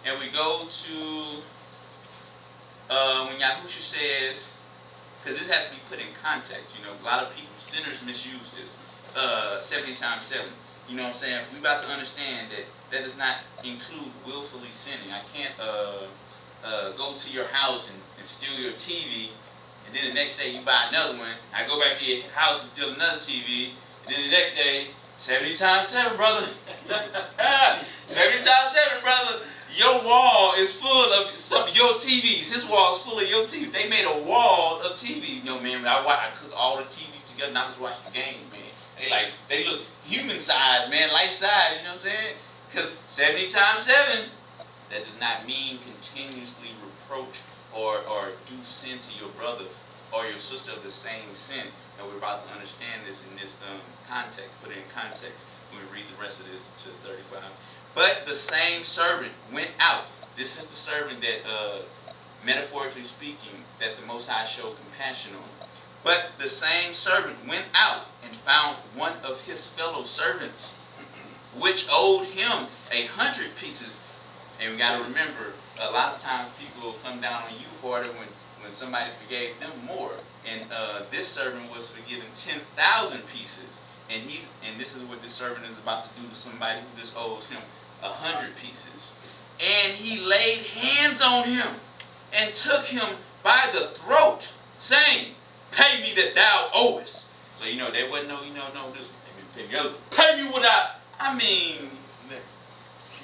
and we go to when Yahusha says, because this has to be put in context. You know, a lot of people, sinners, misuse this. 70 times 7. You know what I'm saying? We about to understand that that does not include willfully sinning. I can't go to your house and steal your TV, and then the next day you buy another one. I go back to your house and steal another TV, and then the next day, 70 times 7, brother. 70 times 7, brother. Your wall is full of some of your TVs. His wall is full of your TVs. They made a wall of TVs. You know, man, I cook all the TVs together and I just watch the game, man. They look human size, man, life size, you know what I'm saying? Because 70 times 7, that does not mean continuously reproach or do sin to your brother or your sister of the same sin. And we're about to understand this in this context, put it in context when we read the rest of this to 35. But the same servant went out. This is the servant that, metaphorically speaking, that the Most High showed compassion on. But the same servant went out and found one of his fellow servants, which owed him 100 pieces. And we got to remember, a lot of times people will come down on you harder when somebody forgave them more. And this servant was forgiven 10,000 pieces. And this is what this servant is about to do to somebody who just owes him 100 pieces. And he laid hands on him and took him by the throat, saying, "Pay me that thou owest." So, you know, there wasn't no, just pay me what I mean,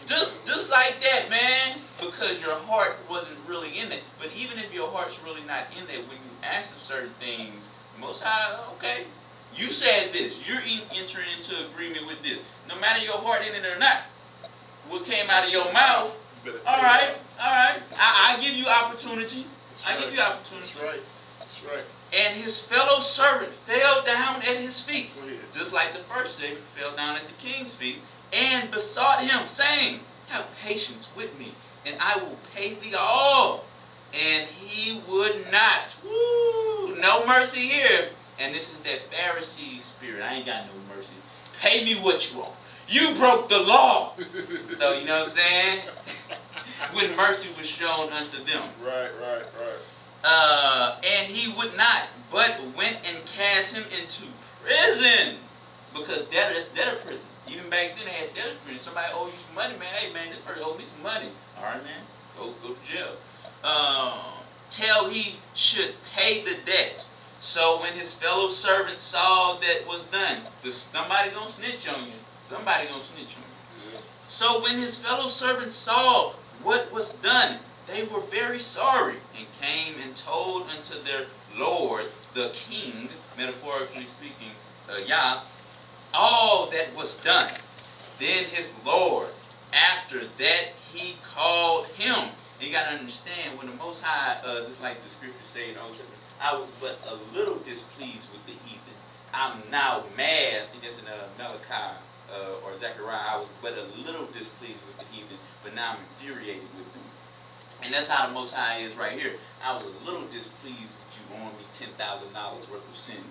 just like that, man, because your heart wasn't really in it. But even if your heart's really not in it, when you ask of certain things, Most High, okay, you said this, you're entering into agreement with this. No matter your heart in it or not, what came out of your mouth, all right, I give you opportunity. I give you opportunity. That's right. And his fellow servant fell down at his feet, just like the first servant fell down at the king's feet, and besought him, saying, "Have patience with me, and I will pay thee all." And he would not. Woo! No mercy here. And this is that Pharisee spirit. I ain't got no mercy. Pay me what you want. You broke the law. So, you know what I'm saying? When mercy was shown unto them. Right. And he would not, but went and cast him into prison. Because debtor prison. Even back then they had debtor's prison. Somebody owe you some money, man. Hey, man, this person owe me some money. All right, man. Go to jail. Till he should pay the debt. So when his fellow servants saw that was done, somebody gonna snitch on you. Somebody gonna snitch on you. Yes. So when his fellow servants saw what was done, they were very sorry, and came and told unto their Lord, the king, metaphorically speaking, Yah, all that was done. Then his Lord, after that he called him. And you got to understand, when the Most High, just like the scriptures say in the Old Testament, I was but a little displeased with the heathen. I'm now mad. I think that's in Malachi or Zechariah. I was but a little displeased with the heathen, but now I'm infuriated with them. And that's how the Most High is right here. I was a little displeased with you owing me $10,000 worth of sin.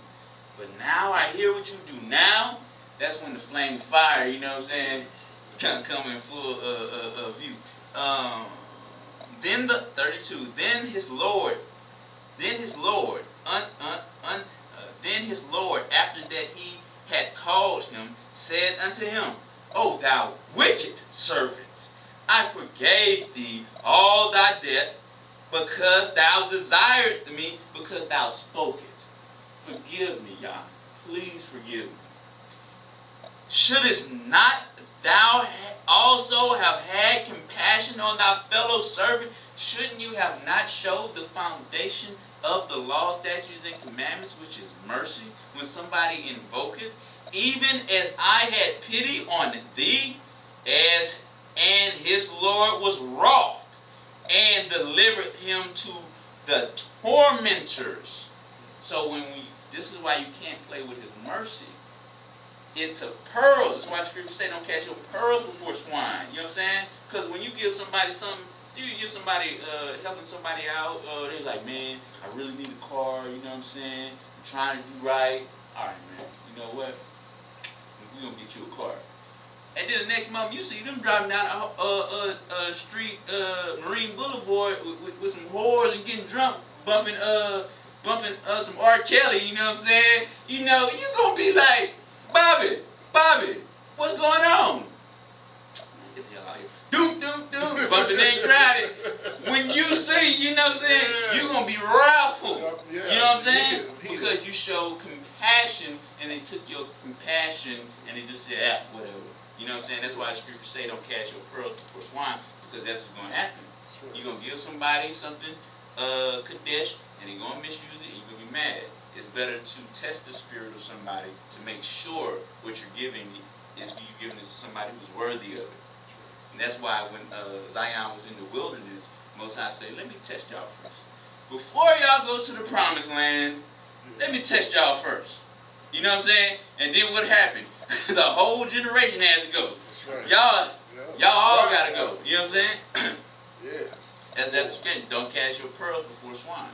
But now I hear what you do. Now, that's when the flame of fire, you know what I'm saying, come in full view. Then the 32. Then his Lord, after that he had called him, said unto him, "O thou wicked servant, I forgave thee all thy debt, because thou desired me, because thou spoke it." Forgive me, Yah. Please forgive me. Shouldest not thou also have had compassion on thy fellow servant? Shouldn't you have not showed the foundation of the law, statutes, and commandments, which is mercy, when somebody invoke it? Even as I had pity on thee, and his Lord was wroth, and delivered him to the tormentors. So this is why you can't play with his mercy. It's a pearls. That's why the scriptures say don't cast your pearls before swine. You know what I'm saying? Because when you give somebody something, you give somebody, helping somebody out, they're like, "Man, I really need a car," you know what I'm saying? I'm trying to do right. All right, man, you know what? We're going to get you a car. And then the next moment, you see them driving down a street, Marine Boulevard, with some whores and getting drunk, bumping some R. Kelly. You know what I'm saying? You know, you gonna be like, Bobby, what's going on? Get the hell out of here. Doom, bumping and crowded. When you see, you know what I'm saying, you gonna be wrathful. You know what I'm saying? Because you showed compassion, and they took your compassion and they just said, whatever. You know what I'm saying? That's why the scriptures say don't cast your pearls before swine, because that's what's gonna happen. You're gonna give somebody something, Kadesh, and they're gonna misuse it, and you're gonna be mad. It's better to test the spirit of somebody to make sure what you're giving is you giving it to somebody who's worthy of it. And that's why when Zion was in the wilderness, Most High said, let me test y'all first. Before y'all go to the promised land, let me test y'all first. You know what I'm saying? And then what happened? The whole generation had to go. That's right. Y'all all got to go. You know what I'm saying? Yes. That's good. Don't cast your pearls before swine.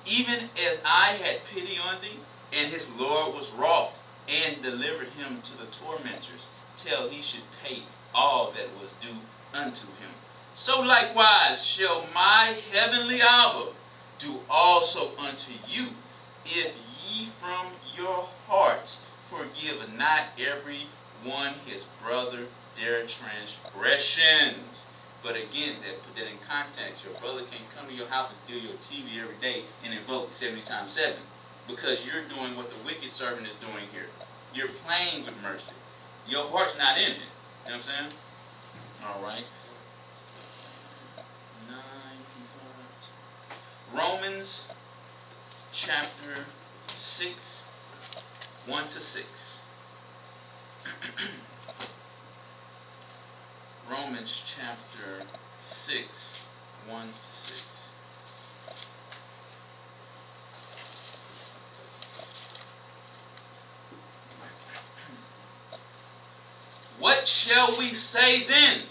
Even as I had pity on thee, and his Lord was wroth, and delivered him to the tormentors, till he should pay all that was due unto him. So likewise shall my heavenly Abba do also unto you, if ye from your hearts forgive not every one his brother their transgressions. But again, put that in context. Your brother can't come to your house and steal your TV every day and invoke 70 times 7. Because you're doing what the wicked servant is doing here. You're playing with mercy. Your heart's not in it. You know what I'm saying? All right. 9. Romans chapter 6, 1 to 6. Romans chapter 6, 1 to 6. What shall we say then?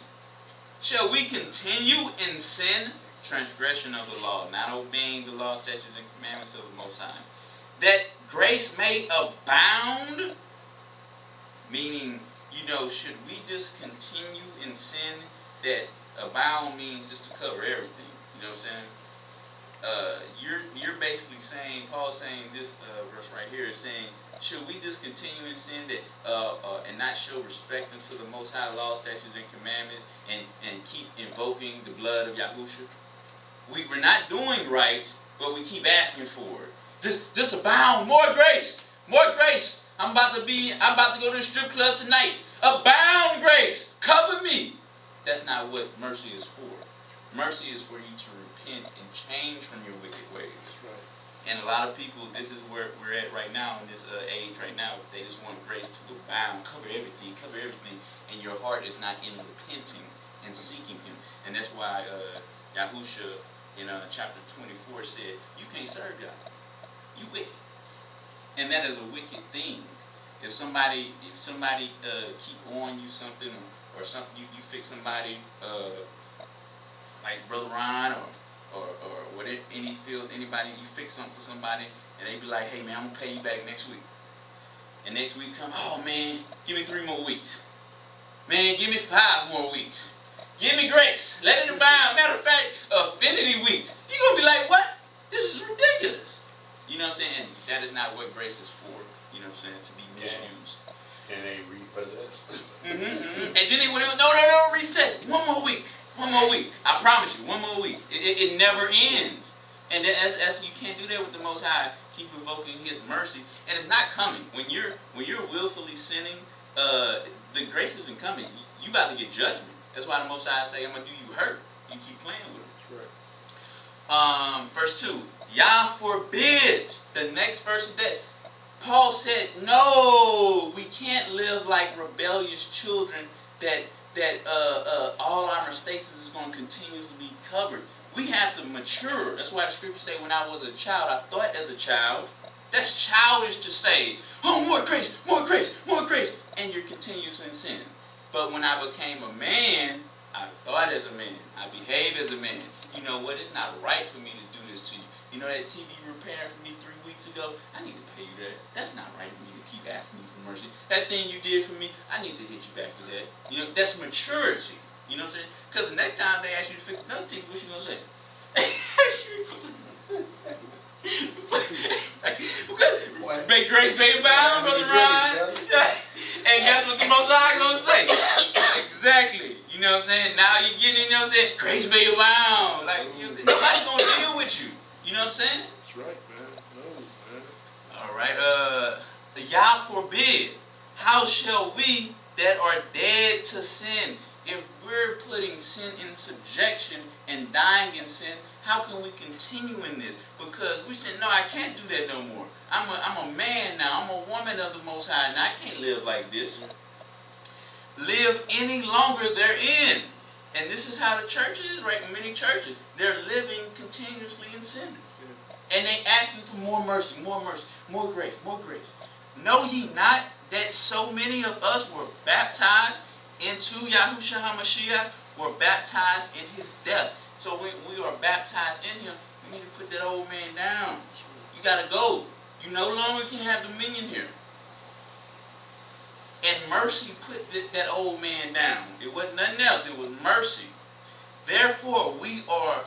Shall we continue in sin, transgression of the law, not obeying the law, statutes, and commandments of the Most High, that grace may abound? Meaning, should we just continue in sin? That abound means just to cover everything. You know what I'm saying? You're basically saying, Paul's saying this verse right here is saying, should we just continue in sin and not show respect unto the Most High law, statutes, and commandments, and keep invoking the blood of Yahusha? We're not doing right, but we keep asking for it. Just abound, more grace, more grace. I'm about to go to the strip club tonight. Abound grace, cover me. That's not what mercy is for. Mercy is for you to repent and change from your wicked ways. Right. And a lot of people, this is where we're at right now in this age right now. They just want grace to abound, cover everything, and your heart is not in repenting and seeking Him. And that's why Yahusha in chapter 24 said, you can't serve God. You wicked. And that is a wicked thing. If somebody keep on you something or something, you fix somebody like Brother Ron or whatever, anybody, you fix something for somebody, and they be like, hey man, I'm gonna pay you back next week. And next week come, oh man, give me 3 more weeks. Man, give me 5 more weeks. Give me grace. Let it abound. Matter of fact, affinity weeks. You're gonna be like, what? This is ridiculous. You know what I'm saying? And that is not what grace is for. You know what I'm saying? To be misused. And they repossess. And then they would no, reset. 1 more week. I promise you, 1 more week. It never ends. And as you can't do that with the Most High. Keep invoking His mercy, and it's not coming. When you're willfully sinning, the grace isn't coming. You about to get judgment. That's why the Most High say, I'm gonna do you hurt. You keep playing with it. Right. Verse 2. Yah forbid. The next verse is that. Paul said, no, we can't live like rebellious children that all our mistakes is going to continuously be covered. We have to mature. That's why the scriptures say, when I was a child, I thought as a child. That's childish to say, oh, more grace, and you're continuous in sin. But when I became a man, I thought as a man. I behaved as a man. You know what? It's not right for me to do this to you. You know that TV you repaired for me 3 weeks ago? I need to pay you that. That's not right for me to keep asking you for mercy. That thing you did for me, I need to hit you back with that. You know, that's maturity. You know what I'm saying? Because the next time they ask you to fix another TV, what you gonna say? Make grace be bound, Brother Ron. And guess what the Most High gonna say? Exactly. You know what I'm saying? Now you get in, you know what I'm saying? Grace be bound. Like, you know what I'm saying? Nobody's gonna deal with you. You know what I'm saying? That's right, man. No, man. All right. Yah forbid. How shall we that are dead to sin? If we're putting sin in subjection and dying in sin, how can we continue in this? Because we said, no, I can't do that no more. I'm a man now. I'm a woman of the Most High. Now I can't live like this. Live any longer therein. And this is how the church is, right? Many churches, they're living continuously in sin. And they asking for more mercy, more grace, more grace. Know ye not that so many of us were baptized into Yahushua HaMashiach, were baptized in his death. So when we are baptized in him, we need to put that old man down. You got to go. You no longer can have dominion here. And mercy put that old man down. It wasn't nothing else. It was mercy. Therefore, we are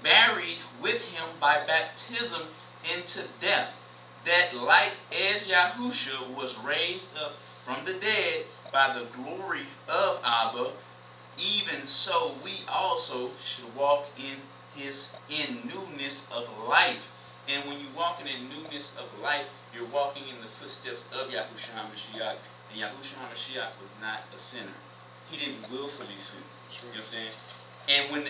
buried with him by baptism into death, that like as Yahushua was raised up from the dead by the glory of Abba, even so we also should walk in newness of life. And when you walk in newness of life, you're walking in the footsteps of Yahushua HaMashiach. And Yahushua HaMashiach was not a sinner. He didn't willfully sin. You know what I'm saying? And when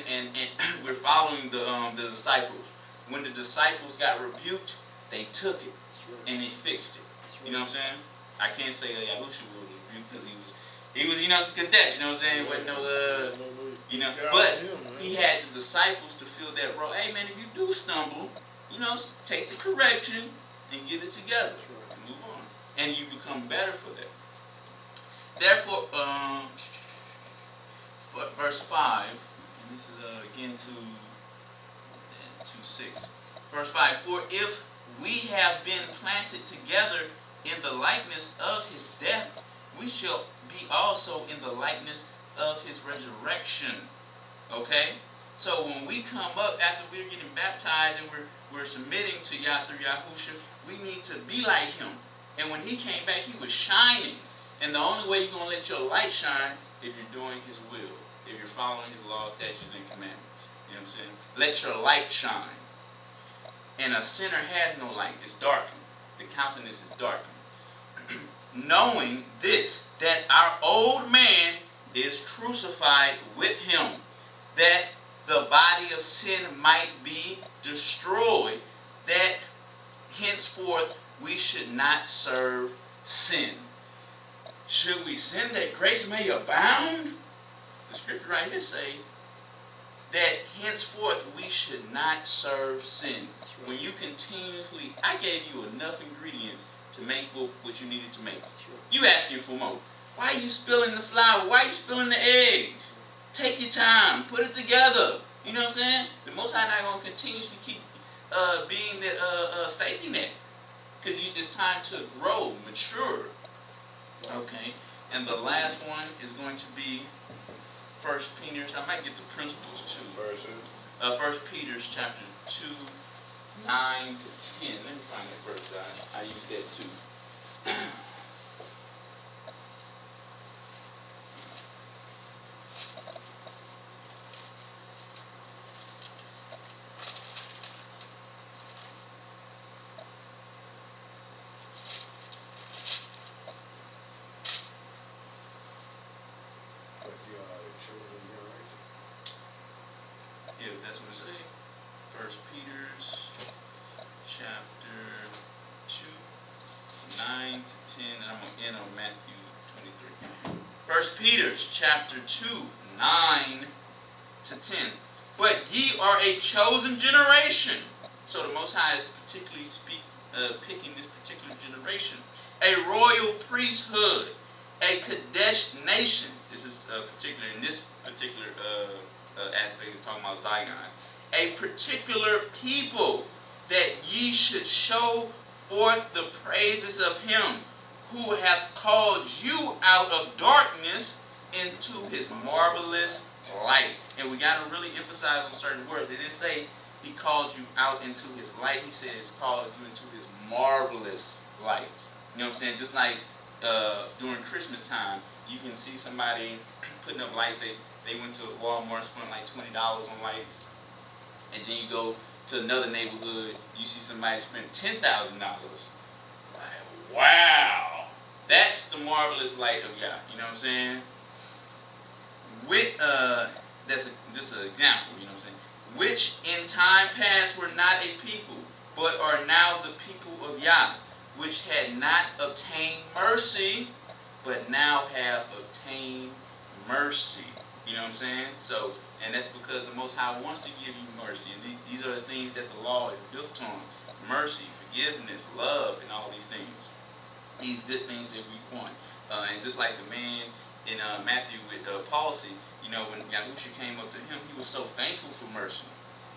we're following the disciples. When the disciples got rebuked, they took it and they fixed it. You know what I'm saying? I can't say that Yahushua was rebuked because he was, you know, Kadesh. You know what I'm saying? Wasn't no, you know. But he had the disciples to fill that role. Hey man, if you do stumble, you know, take the correction and get it together and move on, and you become better for that. Therefore, verse 5, and this is again to 2:6. Verse 5, for if we have been planted together in the likeness of his death, we shall be also in the likeness of his resurrection. Okay? So when we come up after we're getting baptized and we're submitting to Yah through Yahushua, we need to be like him. And when he came back, he was shining. And the only way you're going to let your light shine if you're doing his will, if you're following his laws, statutes, and commandments. You know what I'm saying? Let your light shine. And a sinner has no light. It's darkened. The countenance is darkened. Knowing this, that our old man is crucified with him, that the body of sin might be destroyed, that henceforth we should not serve sin. Should we sin that grace may abound? The scripture right here say that henceforth we should not serve sin. When you continuously, I gave you enough ingredients to make what you needed to make. You asking for more. Why are you spilling the flour? Why are you spilling the eggs? Take your time. Put it together. You know what I'm saying? The Most High not going to continuously keep being that safety net. Because it's time to grow, mature. Okay. And the last one is going to be 1 Peter. I might get the principles too. 1 Peter chapter 2, 9 to 10. Let me find that verse. I use that too. Yeah, that's what it says. 1 Peter's chapter 2, 9 to 10, and I'm going to end on Matthew 23. 1 Peter's chapter 2, 9 to 10. But ye are a chosen generation. So the Most High is particularly picking this particular generation. A royal priesthood, a Kadesh nation. This is particular in this particular aspect is talking about Zion. A particular people, that ye should show forth the praises of him who hath called you out of darkness into his marvelous light. And we got to really emphasize on certain words. It didn't say he called you out into his light. He said he's called you into his marvelous light. You know what I'm saying? Just like during Christmas time, you can see somebody putting up lights. They went to Walmart, spent like $20 on lights. And then you go to another neighborhood, you see somebody spend $10,000. Like, wow. That's the marvelous light of Yah. You know what I'm saying? With that's just an example, you know what I'm saying? Which in time past were not a people, but are now the people of Yah, which had not obtained mercy, but now have obtained mercy. You know what I'm saying? So, and that's because the Most High wants to give you mercy. And these are the things that the law is built on. Mercy, forgiveness, love, and all these things. These good things that we want. And just like the man in Matthew with palsy, you know, when Yahusha came up to him, he was so thankful for mercy.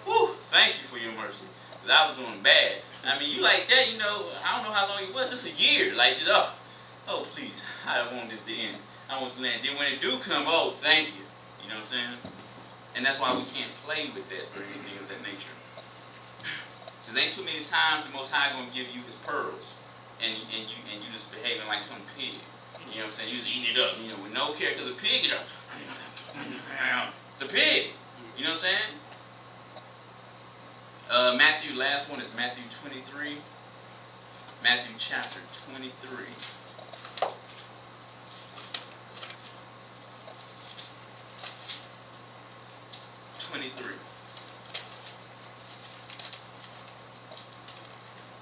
Whew, thank you for your mercy. Because I was doing bad. I mean, you like that, you know, I don't know how long it was, just a year. Like, just, oh, please, I don't want this to end. I want this to land. Then when it do come, oh, thank you. You know what I'm saying? And that's why we can't play with that or anything of that nature. Because ain't too many times the Most High going to give you his pearls. And you just behaving like some pig. You know what I'm saying? You just eating it up, you know, with no care. Because a pig, it's a pig. You know what I'm saying? Matthew, last one is Matthew 23. Matthew chapter 23.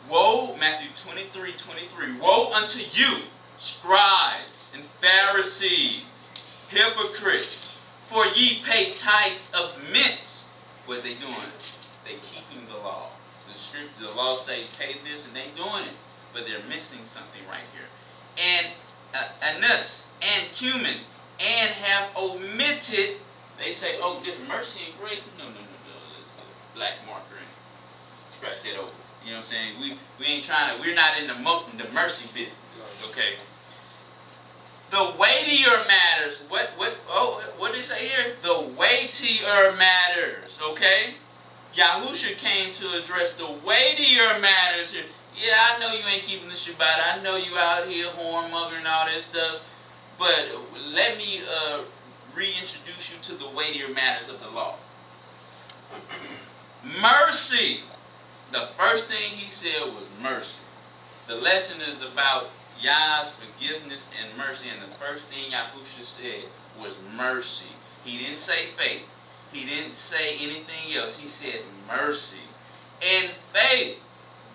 Woe, Matthew 23:23. Woe unto you, scribes and Pharisees, hypocrites, for ye pay tithes of mint. What they doing? They keeping the law. The law say pay this, and they doing it, but they're missing something right here. And anise and cumin, and have omitted. They say, oh, this mercy and grace. No. Let's get a black marker and scratch that over. You know what I'm saying? We ain't trying to. We're not in the mercy business. Okay. The weightier matters. What did it say here? The weightier matters. Okay. Yahusha came to address the weightier matters here. Yeah, I know you ain't keeping the Shabbat. I know you out here hornmonger and all that stuff. But let me reintroduce you to the weightier matters of the law. Mercy. The first thing he said was mercy. The lesson is about Yah's forgiveness and mercy, and the first thing Yahusha said was mercy. He didn't say faith. He didn't say anything else. He said mercy. And faith,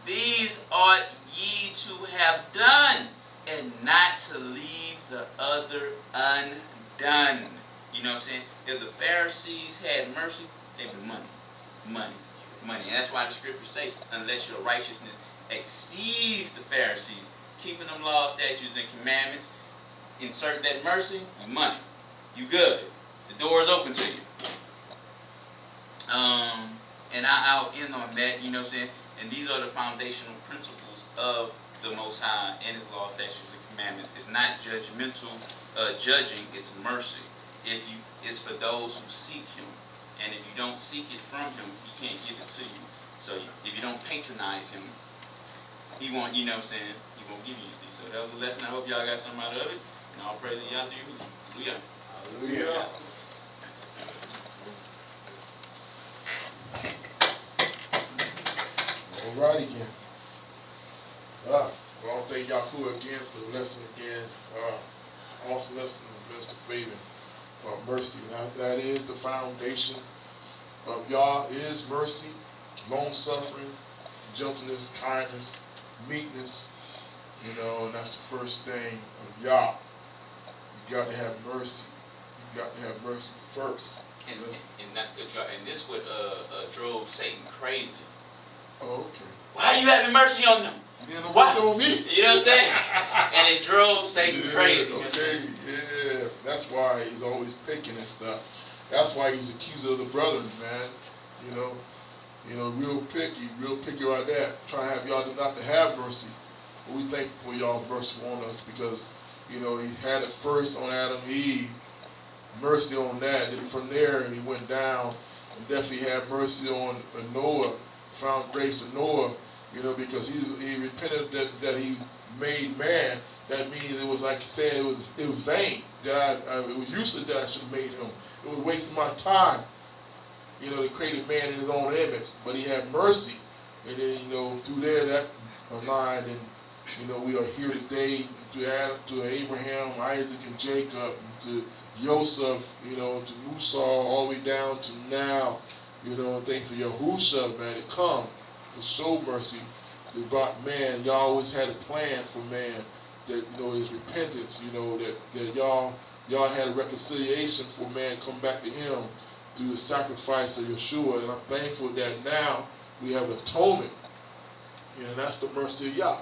these ought ye to have done, and not to leave the other undone. You know what I'm saying? If the Pharisees had mercy, they would money. And that's why the scriptures say, unless your righteousness exceeds the Pharisees, keeping them laws, statutes, and commandments, insert that mercy, you money. You good. The door is open to you. And I'll end on that, you know what I'm saying? And these are the foundational principles of the Most High and his laws, statutes, and commandments. It's not judgmental judging, it's mercy. It's for those who seek him. And if you don't seek it from him, he can't give it to you. So if you don't patronize him, he won't, you know what I'm saying? He won't give you anything. So that was a lesson. I hope y'all got something out of it. And I'll pray that y'all do. Hallelujah. Hallelujah. All right again. Well, I want to thank Yahuwah again for the lesson again. Awesome lesson of Mr. Fabian about mercy. That is the foundation of Yah is mercy, long-suffering, gentleness, kindness, meekness. You know, and that's the first thing of Yah. You got to have mercy. You got to have mercy first. And that's good, y'all. And this would drove Satan crazy. Oh, okay. Why are you having mercy on them? You know what's on me? You know what I'm saying? And it drove Satan crazy. Okay, yeah. That's why he's always picking and stuff. That's why he's accuser of the brethren, man. Real picky like that. Trying to have y'all not to have mercy. But we thankful for y'all's mercy on us because, he had it first on Adam and Eve, mercy on that. Then from there, he went down and definitely had mercy on Noah, found grace in Noah, because he repented that he made man. That means it was like saying it was vain, that it was useless that I should have made him. It was wasting my time. They created man in his own image, but he had mercy. And then, through there, that line, and, we are here today to Adam, to Abraham, Isaac, and Jacob, and to Joseph, to Musa, all the way down to now, thank for Yahusha, man, to come, to show mercy. They brought man, y'all always had a plan for man, that, his repentance, that y'all had a reconciliation for man to come back to him, through the sacrifice of Yeshua, and I'm thankful that now we have atonement, and that's the mercy of Yah.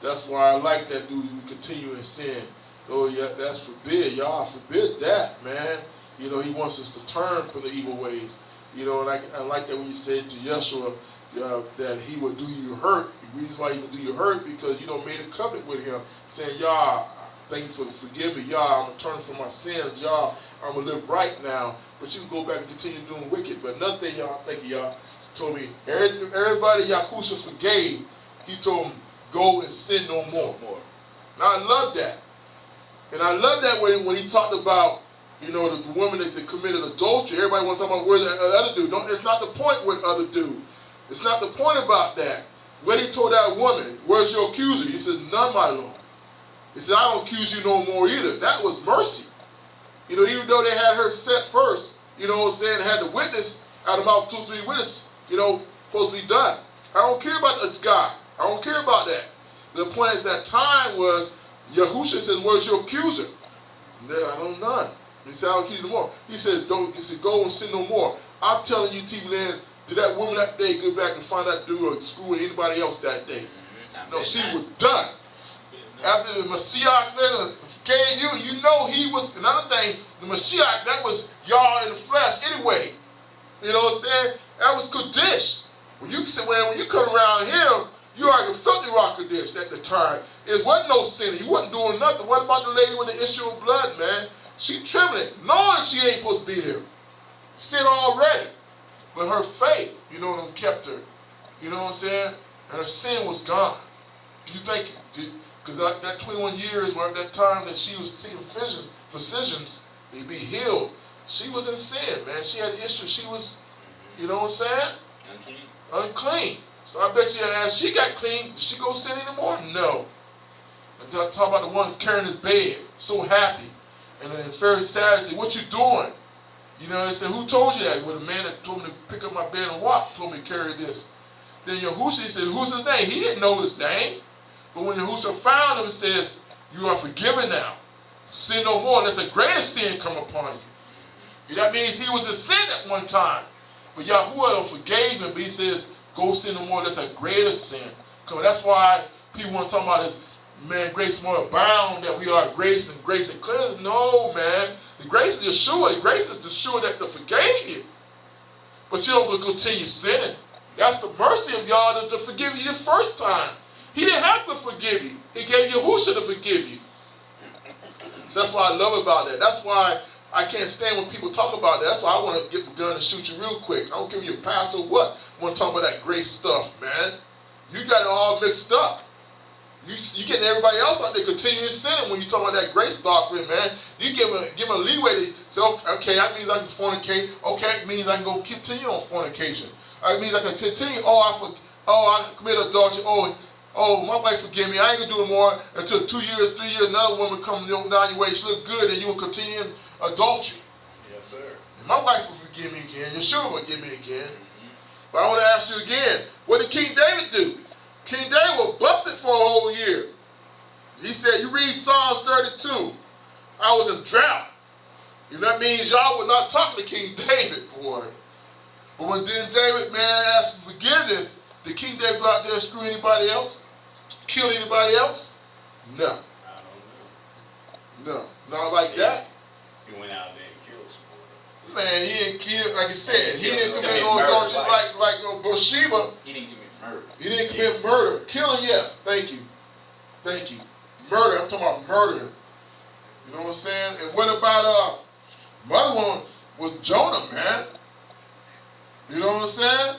That's why I like that dude. We continue in sin. Oh yeah, that's forbid. Yah forbid that, man. He wants us to turn from the evil ways. And I like that when you said to Yeshua that he would do you hurt. The reason why he would do you hurt because you made a covenant with him, saying, Yah, thank you for forgiving me. Yah, I'm going to turn from my sins. Yah, I'm going to live right now. But you can go back and continue doing wicked. But another thing, y'all, thank you, y'all, told me, everybody Yahushua forgave, he told them, go and sin no more. Now, I love that. And I love that when he talked about, the woman that committed adultery. Everybody wants to talk about where's the other dude. It's not the point with the other dude. It's not the point about that. When he told that woman, where's your accuser? He says, none, my Lord. He said, I don't accuse you no more either. That was mercy. Even though they had her set first, had the witness out of mouth 2 or 3 witnesses, supposed to be done. I don't care about the guy. I don't care about that. The point is that time was, Yahusha says, where's your accuser? No, I don't none. He said, I don't accuse no more. He says, go and sin no more. I'm telling you, T. Lynn, did that woman that day go back and find that dude or screw with anybody else that day? No, she was done. After the Messiah gave you, he was, another thing, the Messiah, that was y'all in the flesh anyway. You know what I'm saying? That was Kaddish. When you come around him, you are the filthy rock Kaddish at the time. It wasn't no sin. You wasn't doing nothing. What about the lady with the issue of blood, man? She trembling, knowing she ain't supposed to be there. Sin already. But her faith, kept her. You know what I'm saying? And her sin was gone. You think, because that 21 years, where at that time that she was seeking physicians to be healed, she was in sin, man. She had issues. She was, you know what I'm saying? Unclean. So I bet you as she got clean, did she go sin anymore? No. And talk about the one carrying his bed, so happy. And then the Pharisee said, what you doing? They said, who told you that? Well, the man that told me to pick up my bed and walk told me to carry this. Then Yahushua said, who's his name? He didn't know his name. But when Yahushua found him, it says, you are forgiven now. Sin no more. There's a greater sin come upon you. That means he was in sin at one time. But Yahuwah forgave him, but he says, go sin no more. That's a greater sin. That's why people want to talk about this, man, grace more abound, that we are grace and cleansed. No, man. The grace is Yeshua. The grace is the sure that they forgave you. But you don't continue sinning. That's the mercy of y'all to forgive you the first time. He didn't have to forgive you. He gave Yahusha to forgive you. So that's what I love about that. That's why I can't stand when people talk about that. That's why I want to get the gun and shoot you real quick. I don't care if you're a pastor or what. I want to talk about that grace stuff, man. You got it all mixed up. You getting everybody else out there continuing sinning when you talk about that grace doctrine, man. You give them a leeway to say, okay, that means I can fornicate. Okay, it means I can go continue on fornication. It means I can continue. I committed adultery. My wife forgive me. I ain't gonna do it more until 2 years, 3 years. Another woman come down your way. She look good, and you will continue in adultery. Yes, sir. And my wife will forgive me again. Yeshua will forgive me again. But I want to ask you again, what did King David do? King David was busted for a whole year. He said, you read Psalms 32, I was in drought. That means y'all were not talking to King David, boy. But when David, man, asked for forgiveness, did King David go out there and screw anybody else? Kill anybody else? No. I don't know. No. Not like that. He went out there and killed someone. Man, he didn't kill, like I said, he didn't commit commit no murder, adultery like Bathsheba. He didn't commit murder. He didn't commit murder. Killing, yes. Thank you. Thank you. Murder, I'm talking about murder. You know what I'm saying? And what about, another one was Jonah, man. You know what I'm saying?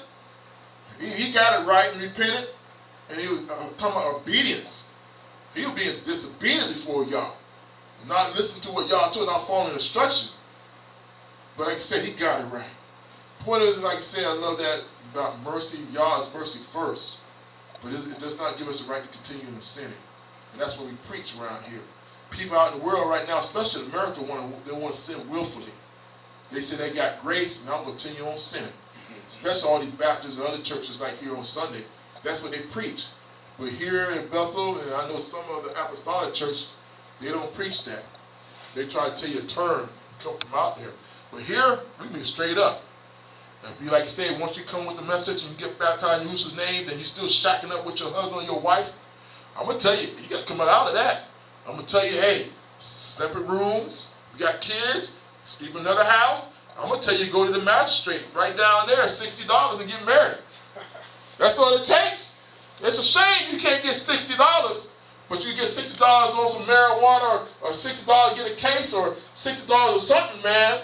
He got it right and repented. And he was talking about obedience. He was being disobedient before y'all. Not listening to what y'all told, not following instruction. But like I said, he got it right. Point is, like I said, I love that about mercy. Y'all is mercy first. But it does not give us the right to continue in sinning. And that's what we preach around here. People out in the world right now, especially in America, they want to sin willfully. They say they got grace, and I'm going to continue on sinning. Especially all these Baptists and other churches like here on Sunday. That's what they preach. But here in Bethel, and I know some of the apostolic church, they don't preach that. They try to tell you to turn, come from out there. But here, we mean straight up. If you, like you say, once you come with the message and you get baptized in Yahushua's name, then you're still shacking up with your husband or your wife, I'm going to tell you, you got to come out of that. I'm going to tell you, hey, separate rooms, you got kids, sleep in another house. I'm going to tell you, go to the magistrate right down there, $60 and get married. That's all it takes. It's a shame you can't get $60, but you get $60 on some marijuana or $60 to get a case or $60 or something, man.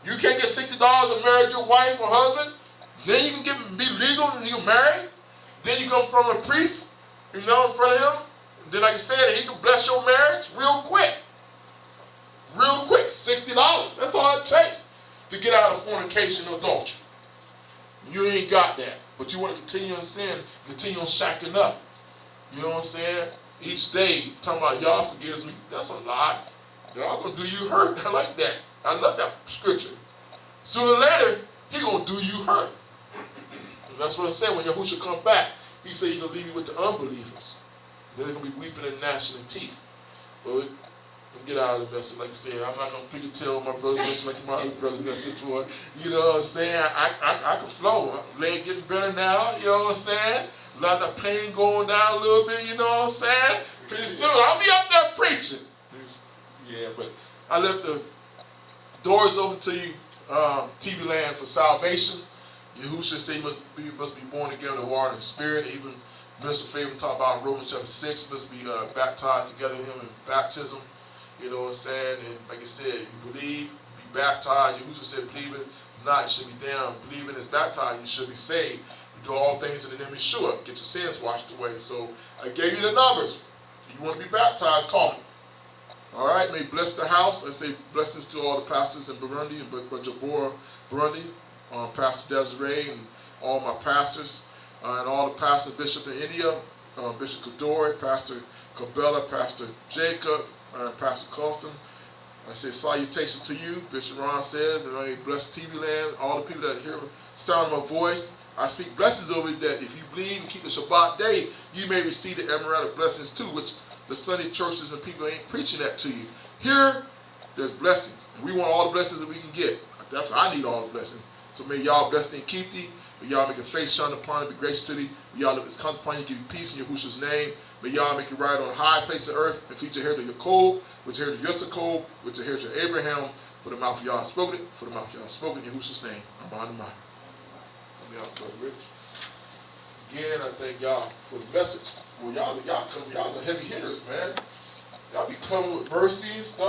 You can't get $60 and marry your wife or husband. Then you can be legal and you can marry. Then you come from a priest, in front of him. And then, like I said, he can bless your marriage real quick. Real quick, $60. That's all it takes to get out of fornication or adultery. You ain't got that. But you want to continue in sin, continue on shacking up. You know what I'm saying? Each day, talking about y'all forgives me. That's a lie. Y'all gonna do you hurt. I like that. I love that scripture. Sooner or later, he gonna do you hurt. And that's what it said when Yahushua come back. He said he's gonna leave you with the unbelievers. They're gonna be weeping and gnashing of teeth. But get out of the message, like I said. I'm not gonna pick a tail with my brother's message like my other brother's message, boy. You know what I'm saying? I can flow. Leg getting better now. You know what I'm saying? A lot of the pain going down a little bit. You know what I'm saying? Pretty soon I'll be up there preaching. Yeah, but I left the doors open to you, TV land for salvation. Yahushua said you must be born again in the water and spirit. Even Minister Fabian talked about in Romans chapter 6, must be baptized together with him in baptism. You know what I'm saying? And like I said, you believe, be baptized. Yahushua said, believe it not, you should be damned. Believe it is baptized, you should be saved. You do all things in the name of Yeshua. Get your sins washed away. So I gave you the numbers. If you want to be baptized, call me. All right, may bless the house. I say blessings to all the pastors in Burundi and Bajabor, Burundi, Pastor Desiree and all my pastors, and all the pastors, Bishop in India, Bishop Kadori, Pastor Cabela, Pastor Jacob, Pastor Colston. I say salutations to you, Bishop Ron says, and I bless TV land, all the people that hear the sound of my voice. I speak blessings over you that if you believe and keep the Shabbat day, you may receive the Emiratic blessings too, which the Sunday churches and people ain't preaching that to you. Here, there's blessings. And we want all the blessings that we can get. That's I need all the blessings. So may y'all bless thee and keep thee. May y'all make a face shine upon thee, be gracious to thee. May y'all live his come upon you, give you peace in Yahushua's name. May y'all make it right on high place of earth and feature here to Yaakov, which here to Yosakov, which here to Abraham. For the mouth of y'all spoken it, for the mouth of y'all spoken in Yahushua's name. I'm on the mind. Let me out, Brother Rich. Again, I thank y'all for the message. Well, y'all are heavy hitters, man. Y'all be coming with mercy and stuff.